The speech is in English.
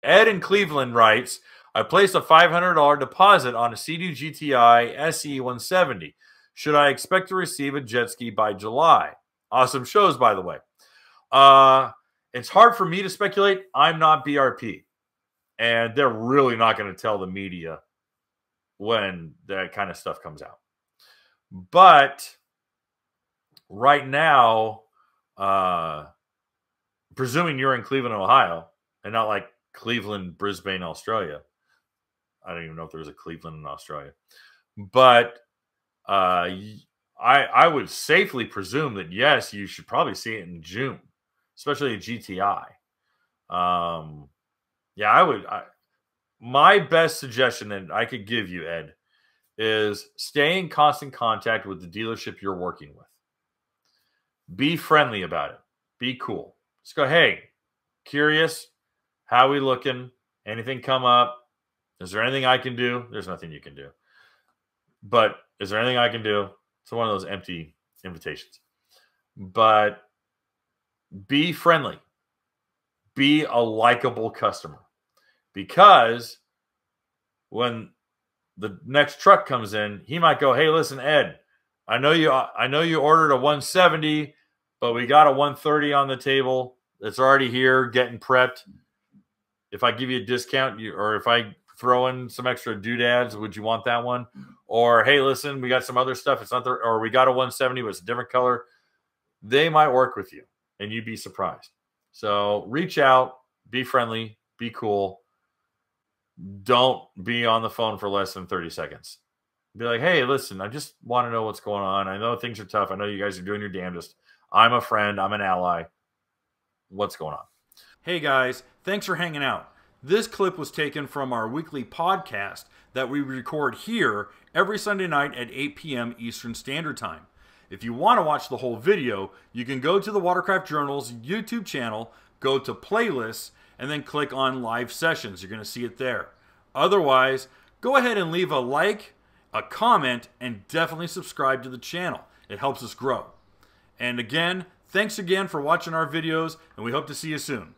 Ed in Cleveland writes, I placed a $500 deposit on a Sea-Doo GTI SE 170. Should I expect to receive a jet ski by July? Awesome shows, by the way. It's hard for me to speculate. I'm not BRP. And they're really not going to tell the media when that kind of stuff comes out. But right now, presuming you're in Cleveland, Ohio, and not like Cleveland, Brisbane, Australia. I don't even know if there's a Cleveland in Australia. But I would safely presume that, yes, you should probably see it in June, especially a GTI. Yeah, I would. My best suggestion that I could give you, Ed, is stay in constant contact with the dealership you're working with. Be friendly about it. Be cool. Just go, hey, curious, how we looking? Anything come up? Is there anything I can do? There's nothing you can do. But is there anything I can do? It's one of those empty invitations. But be friendly. Be a likable customer. Because when the next truck comes in, he might go, hey, listen, Ed, I know you ordered a 170, but we got a 130 on the table. It's already here, getting prepped. If I give you a discount, or if I throw in some extra doodads, would you want that one? Or, hey, listen, we got some other stuff. It's not there, or we got a 170, but it's a different color. They might work with you, and you'd be surprised. So reach out, be friendly, be cool. Don't be on the phone for less than 30 seconds. Be like, hey, listen, I just want to know what's going on. I know things are tough. I know you guys are doing your damnedest. I'm a friend. I'm an ally. What's going on? Hey, guys. Thanks for hanging out. This clip was taken from our weekly podcast that we record here every Sunday night at 8 p.m. Eastern Standard Time. If you want to watch the whole video, you can go to the Watercraft Journal's YouTube channel, go to Playlists, and then click on Live Sessions. You're going to see it there. Otherwise, go ahead and leave a like, a comment, and definitely subscribe to the channel. It helps us grow. And again, thanks again for watching our videos, and we hope to see you soon.